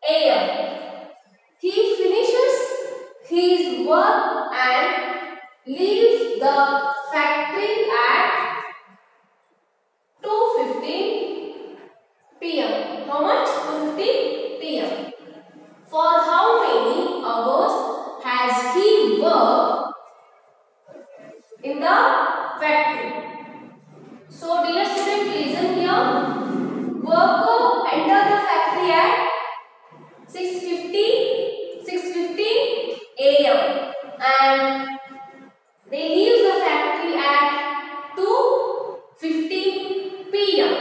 a.m. He finishes his work and leaves the factory at 2:15 p.m. How much? 2:15 p.m. For how many hours has he worked in the factory? So dear student, listen here. Worker enter the factory at 6:15 a.m. and they leave the factory at 2:15 p.m.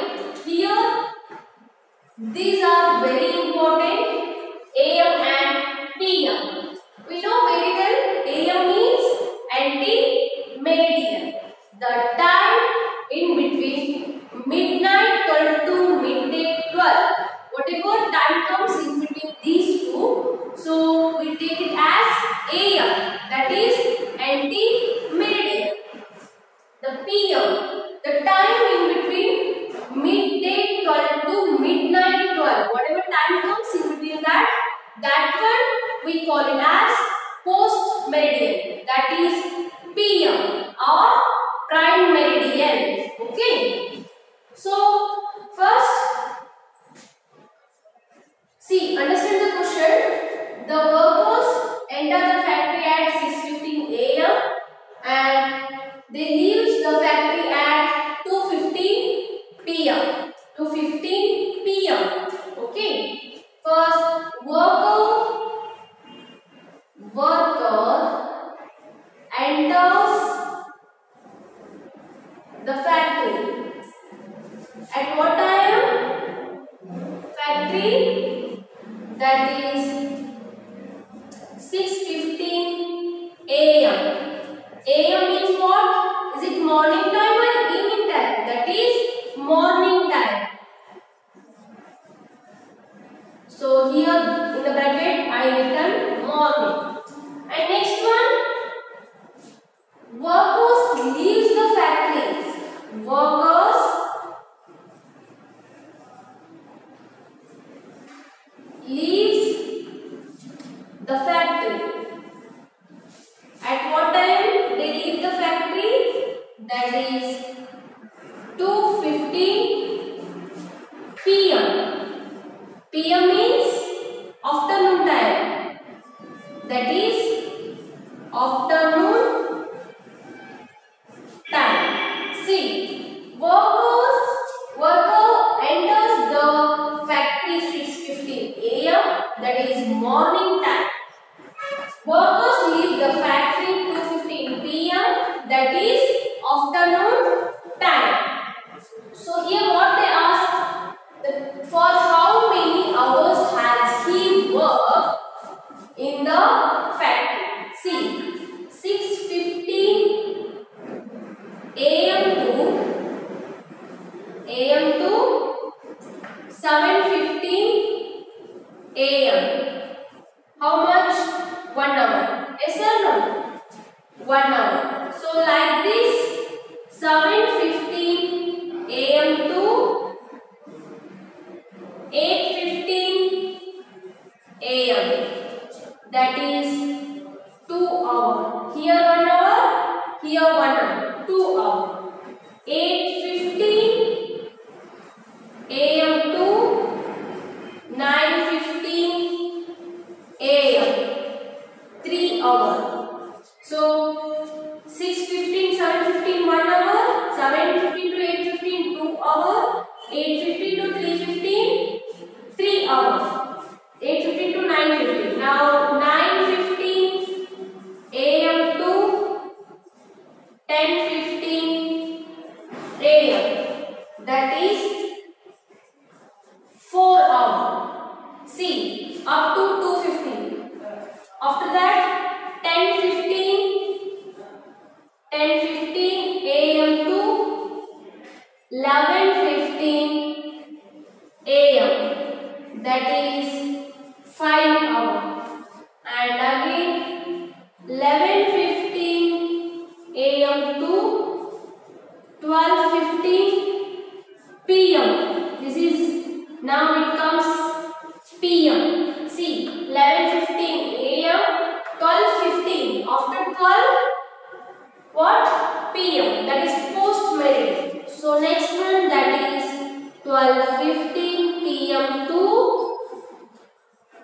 Here, these are very important, a.m. and p.m. We know very well a.m. means ante-meridian, the time in between midnight 12 to midday 12. Whatever time comes in between these two, so we take it as a.m. that is ante-meridian. The p.m. the time in between midday 12 to midnight 12. Whatever time comes in between that one we call it as post-meridian. That is p.m. or prime meridian. Okay. So first, see, understand the question. The workers enter the factory at 6:15 a.m. and they leave the factory at 2:15 p.m. 2:15 p.m. Okay. First, worker enters the factory. At what time? Factory, that is 6:15 a.m. a.m. means what? Is it morning time or evening time? That is morning time. So here in the bracket I written morning. And next one, workers leaves the factories. Workers leaves the factory. At what time they leave the factory? That is 2:15 p.m. p.m. means afternoon time. That is afternoon time. See, worker enters the factory 6:15 a.m. that is morning time. Workers leave the factory 2:15 p.m. that is afternoon time. So here what they ask, for how many hours has he worked in the factory? See, 6:15 a.m. to 7:15 a.m. How much? 1 hour. Yes or no? 1 hour. So like this, 7:15 a.m. to 8:15 a.m. That is 2 hours. Here 1 hour, here 1 hour. 2 hours. 8:15 a.m. to 9:15 a.m. 3 hours. So 6:15, 7:15, 1 hour. 7:15 to 8:15, 2 hours. 8:15 to 3:15, 3 hours. 8:15 to 9:15. Now 9:15 a.m. to 10:15 a.m. That is 4 hours. See, up to 2:15. After that, 10:15 a.m. to 11:15 a.m. That is 5 hours. See, 11:15 a.m., 12:15. After 12, what? p.m. That is post merit. So next one, that is 12:15 p.m. to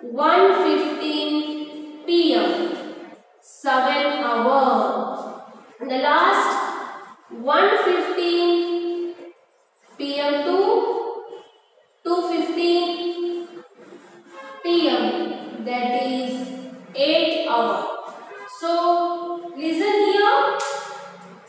1:15 p.m. 7 hours. And the last 1:15 p.m. to 2:15 p.m. That is 8 hours. So listen here.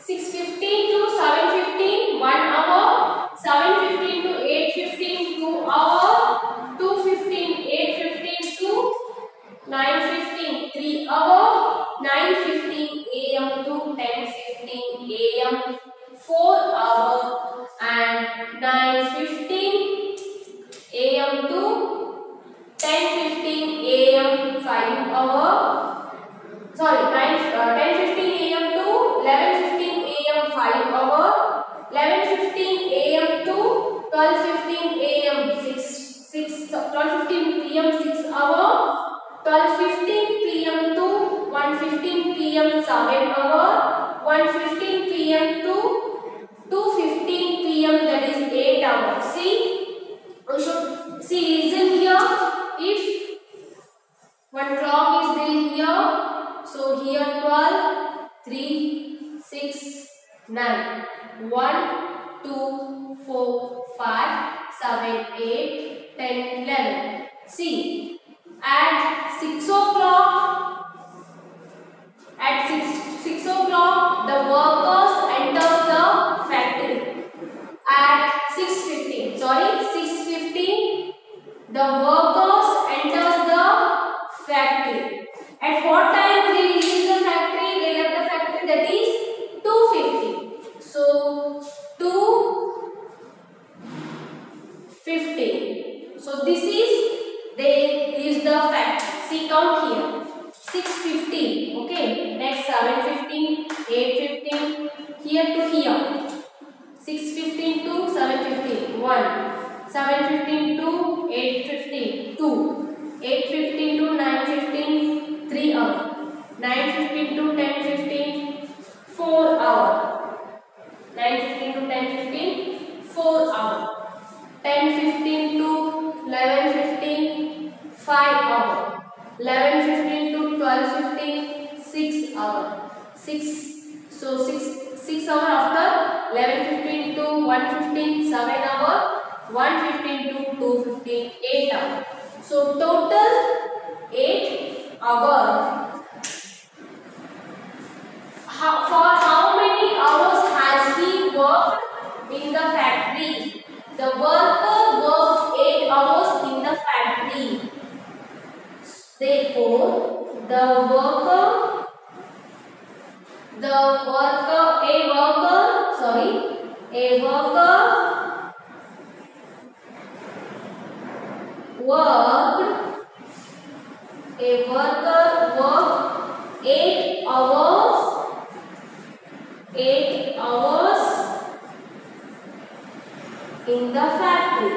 6:15 to 7:15 1 hour. 7:15 to 8:15 2 hours. 2:15 8:15 to 9:15 3 hours. 9:15 a.m. to 10:15 a.m. 4 hours. And 9:15 a.m. to 10:15 a.m. 5 hours. Sorry, 10:15 a.m. to 11:15 a.m. 5 hours. 11:15 a.m. to 12:15 a.m. 12:15 p.m. 6 hours. 12:15 p.m. to 1:15 p.m. 7 hours. 1:15 p.m. to 2:15 p.m. that is 8 hours. See, we should see. Listen here. If one clock is there here, so here 12, 3, 6, 9, 1, 2, 4, 5, 7, 8, 10, 11. See, at 6 o'clock, at 6 o'clock, the workers enter the factory. At 6:15, sorry, 6:15, the workers enters the factory. At what time they leave the factory? They left the factory, that is 2:15. So 2:15. So this is they leave the factory. See, count here. 6:15. Okay. Next 7:15, 8:15. Here to here. 6:15 to 7:15. 1. 7:15 to 8:15. 2. 8:15 to 9:15. 3 hours. 9:15 to 10:15. 4 hours. 9:15 to 10:15. 4 hours. 10:15 to 11:15. 5 hours. 11:15 to 12:15. 6 hours. 6 hours after 11:15 to 1:15. 7 hours. 1:15 to 2:15. 8 hours. So total 8 hours. For how many hours has he worked in the factory? The worker worked 8 hours in the factory. Therefore, a worker worked 8 hours in the factory.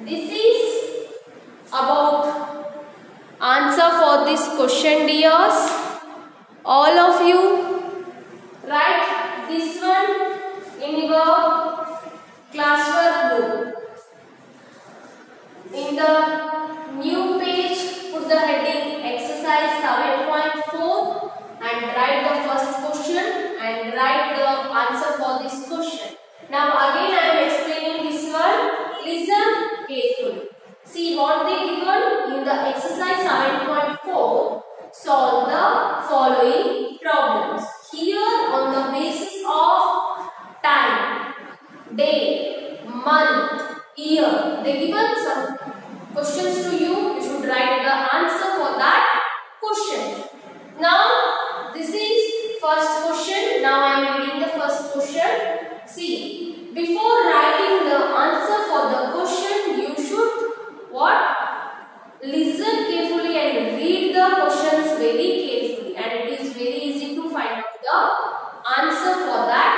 This is about answer for this question, dears. All of you write this one in your classwork book. In the new page, put the heading exercise 7.4 and write the first question and write the answer for this question. Now again I am explaining this one. Listen carefully. See what they given in the exercise 7.4. Solve the following problems. Here on the basis of time, day, month, year, they given some questions to you. You should write the answer for that question. Now this is first question. Now I am reading the first question. See, before writing the answer for the question, you should what? Listen carefully and read the questions very carefully, and it is very easy to find out the answer for that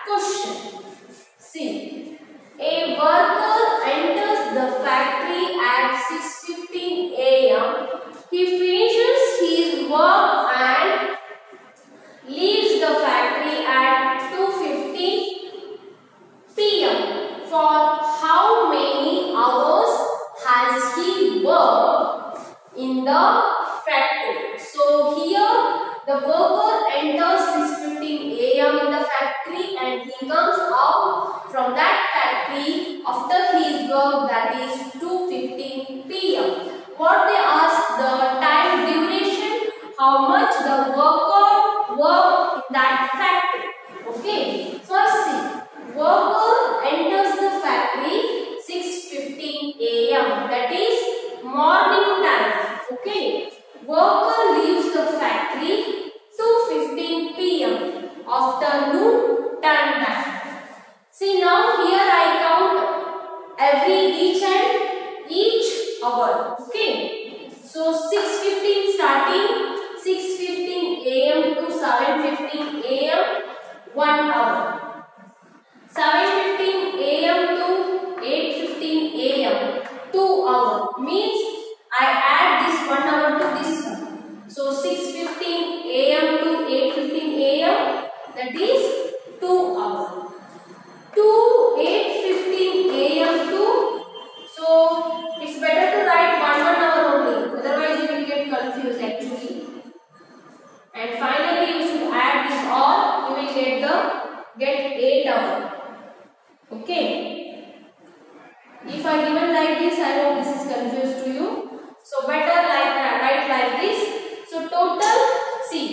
question. See, for how many hours has he worked in the factory. So here the worker enters 6:15 a.m. in the factory and he comes out from that factory after his work, that is 2:15 p.m. What they ask, the time duration, how much the worker worked in that factory. Okay, first see, worker enters the factory 6:15 a.m. that is morning time. Okay, worker leaves the factory 2:15 p.m. afternoon turn back. See, now here I count each hour. Okay, so 6:15 starting 6:15 a.m. to 7:15 a.m. 1 hour. 7:15 a.m. to 8:15 a.m. 2 hour. Means I add this 1 hour to this one. So 6:15 a.m. to 8:15 a.m. that is 2 hour. To 8:15 a.m. to, so it's better to write 1 hour only. Otherwise you will get confused actually. And finally you should add this all. You will get 8 hour. Okay. If I given like this, I hope this is confused to you. So better write like this. So total, see,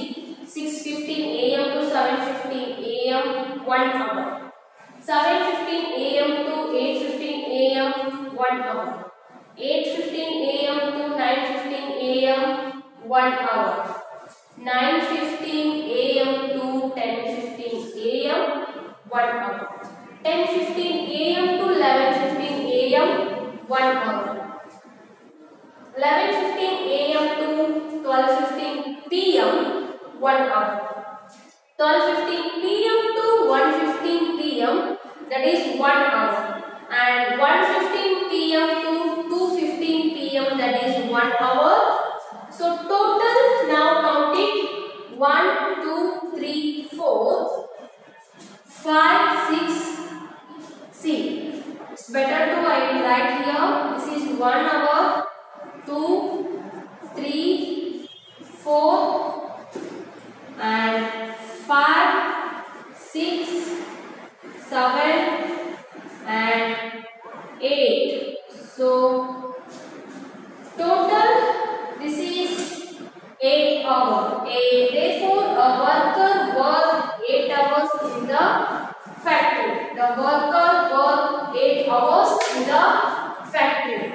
6:15 a.m. to 7:15 a.m. 1 hour. 7:15 a.m. to 8:15 a.m. 1 hour. 8:15 a.m. to 9:15 a.m. 1 hour. 9:15 a.m. to 10:15 a.m. 1 hour. 10:15 a.m. to 11:15 a.m. 1 hour. 11:15 a.m. to 12:15 p.m. 1 hour. 12:15 p.m. to 1:15 p.m. that is 1 hour. And 1:15 p.m. to 2:15 p.m. that is 1 hour. So total, now count it, 1, 2, 3, 4, 5, 6. See, it's better to write here. This is 1 hour, 2, 3, 4, and 5, 6, 7, and 8. So total, this is 8 hours. Therefore, a worker worked 8 hours in the factory. The worker worked 8 hours in the factory.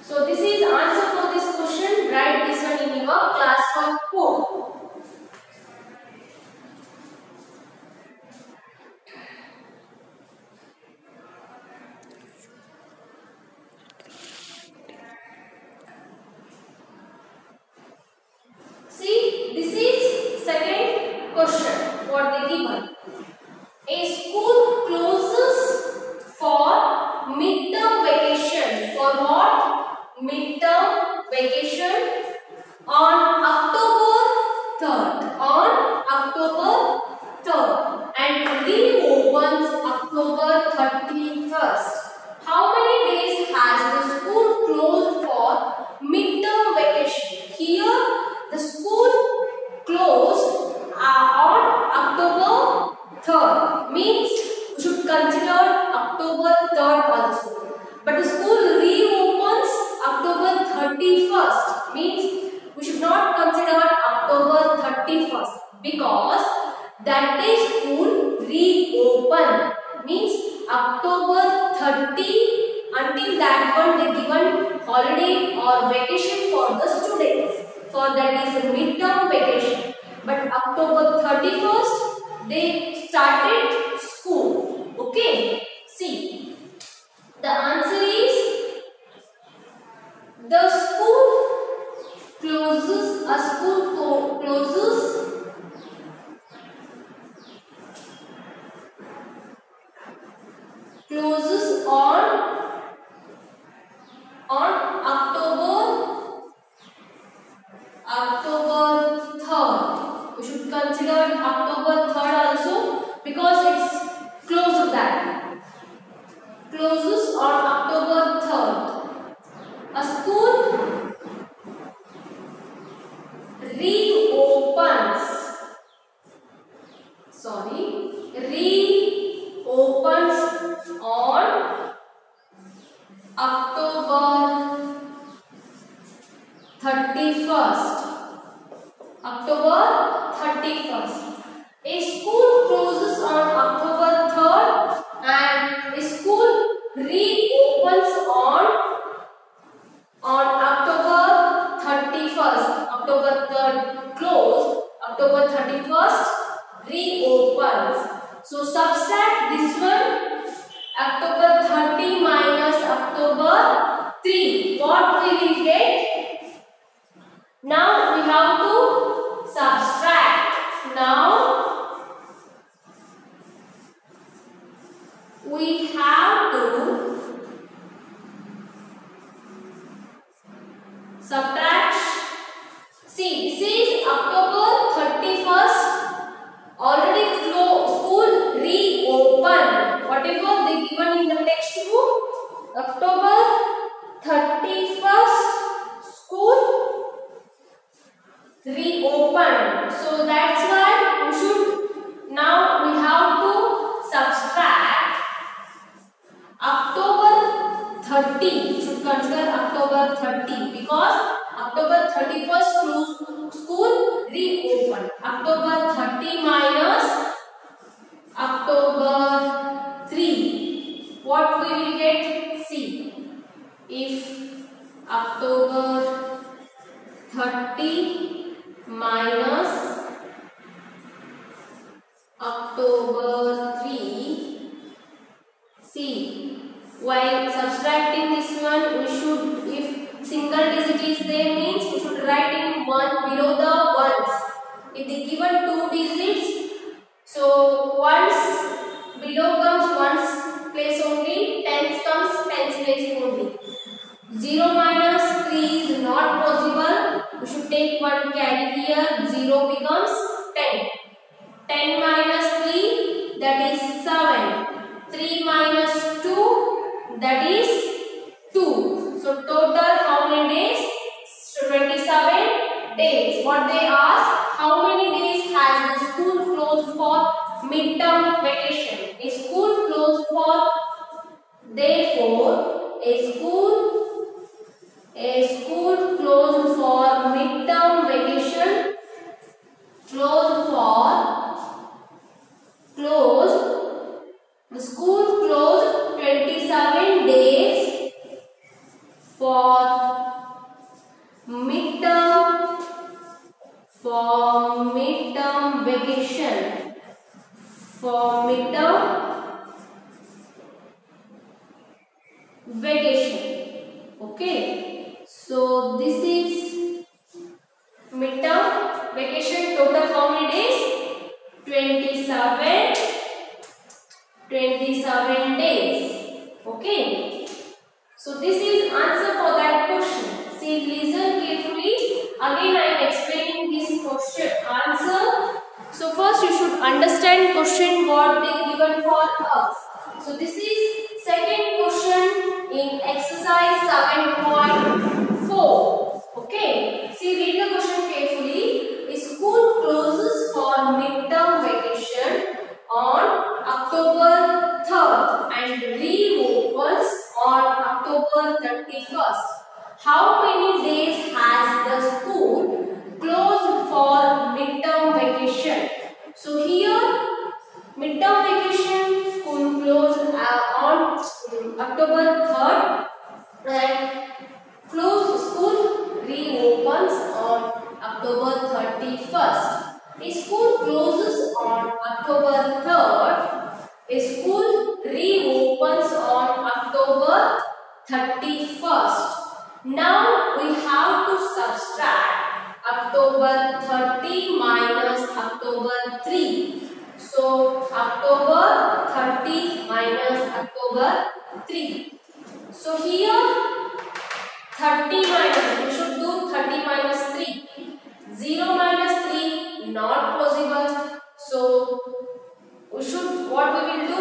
So this is answer for this question. Write this one in your class work book. See, this is second question. What they given? A school closes for midterm vacation. For what? Midterm vacation on October 3rd. On October 3rd. And reopens October 31st. How many days has the school closed for midterm vacation? Here the school closed on October 3rd. Means we should consider October 3rd also. But the school reopens October 31st. Means we should not consider October 31st. Because that day school reopen. Means October 30, until that one they given holiday or vacation for the students. For that is a midterm vacation. But October 31st they started school. Okay. See, the answer is the school closes. A school closes October 3rd. We should consider October 3rd also because it's close to that. this one, October 30 minus October 3. What we will get? Now we have to subtract. Now we have to subtract. See, this is October 31st. Already school reopened. Whatever they given in the textbook, October 31st, school reopened. So that's why we should, now we have to subtract October 30. Should consider October 30 because October 31st school reopened. October 30 minus October 3. What we will get? See, if October 30 minus October 3, see, while subtracting this one, we should, if single digit is there, means we should write in one below the ones. If they given two digits, so ones below comes ones place only, tens comes tens place only. 0 minus 3 is not possible. We should take one carry here. 0 becomes 10. 10 minus 3, that is 7. 3 minus 2, that is 2. So total how many days? 27 days. What they ask, how many days has the school closed for midterm vacation? A school closed for, therefore a school closed for midterm vacation, the school closed 27 days for midterm vacation, okay. So this is midterm vacation. Total how many days? 27 days. Okay. So this is answer for that question. See, listen carefully. Again I am explaining this question answer. So first you should understand question what they given for us. So this is second question in exercise 7.4. Okay. See, read the question carefully. A school closes for midterm vacation on October 3rd and reopens on October 31st. How many days has the school closed for midterm vacation? So here midterm vacation school closed on October 3rd and closed school reopens on October 31st. A school closes on October 3rd. A school reopens on October 31st. Now we have to subtract October 30 minus October 3. So October 30 minus October 3. So here 30 minus, we should do 30 minus 3. 0 minus 3 not possible. So we should, what we will do?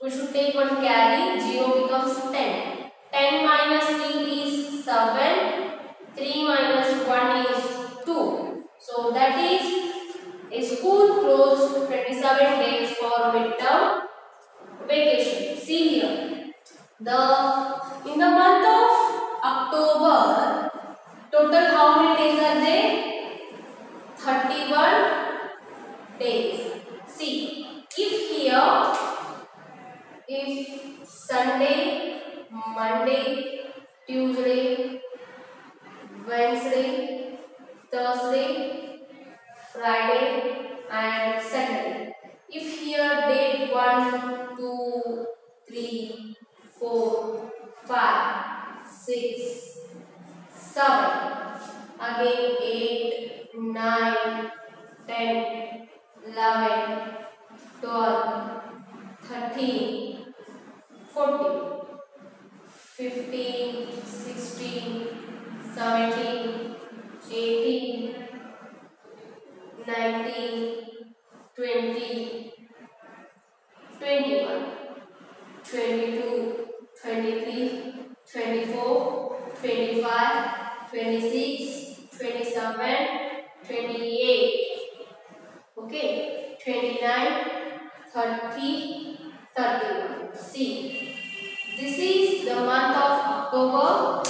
We should take one carry. 0 becomes 10. 10 minus 3 is 7. 3 minus 1 is 2. So that is a school closed 27 days for midterm vacation. See here. In the month of October, total how many days are there? 31 days. See, if Sunday, Monday, Tuesday, Wednesday, Thursday, Friday and Saturday. If here date 1, 2, 3, 4, 5, 6, 7, again 8, 9, 10, 11, 12, 13, 14, 15, 16, 17, 18, 19, 20, 21, 22, 23, 24, 25, 26, 27, 28, okay, 29, 30, 31. See, this is the month of October.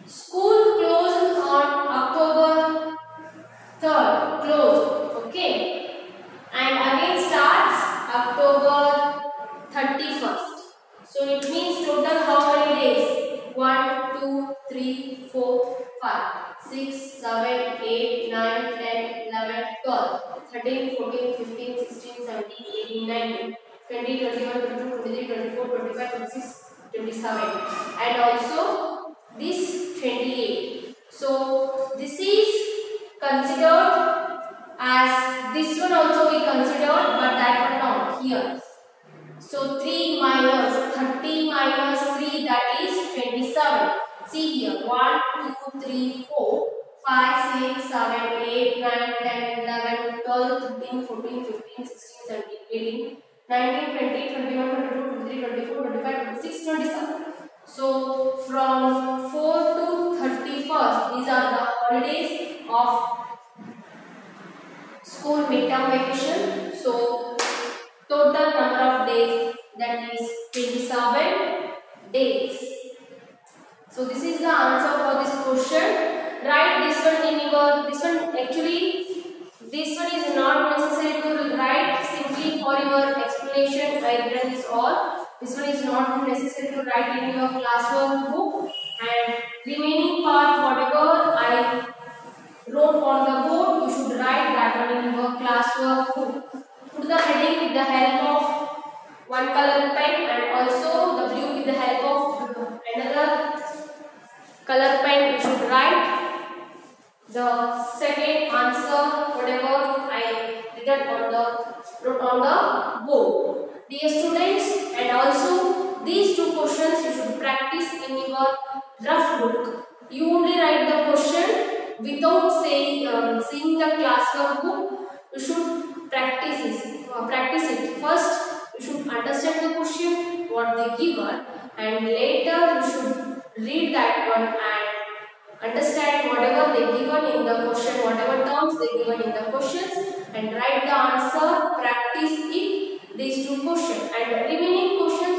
School closed on October 3rd, closed, okay, and again starts October 31st. So it means total how many days? 1, 2, 3, 4, 5, 6, 7, 8, 9, 10, 11, 12, 13, 14, 15, 16, 17, 18, 19, 20, 21, 22, 23, 24, 25, 26, 27, and also this 28. So this is considered as, this one also we considered, but that one not here. So 3 minus 30 minus 3, that is 27. See here, 1, 2, 3, 4, 5, 6, 7, 8, 9, 10, 11, 12, 13, 14, 15, 16, 17, 18, 19, 20, 21, 22, 23, 24, 25, 26, 27. So from 4 to 31st, these are the holidays of school midterm vacation. So total number of days, that is 27 days. So this is the answer for this question. Write this one in your, this one actually, this one is not necessary to write, simply for your explanation I written this all. This one is not necessary to write in your classwork book, and remaining part whatever I wrote on the board, you should write that one in your classwork book. Put the heading with the help of one color pen, and also the blue with the help of another color pen. You should write the second answer whatever I wrote on the board. Dear students, and also these two questions you should practice in your rough book. You only write the question without saying seeing the classwork book. You should practice it. First, you should understand the question what they given, and later you should read that one and understand whatever they given in the question, whatever terms they given in the questions, and write the answer. Practice it, these two questions, and remaining questions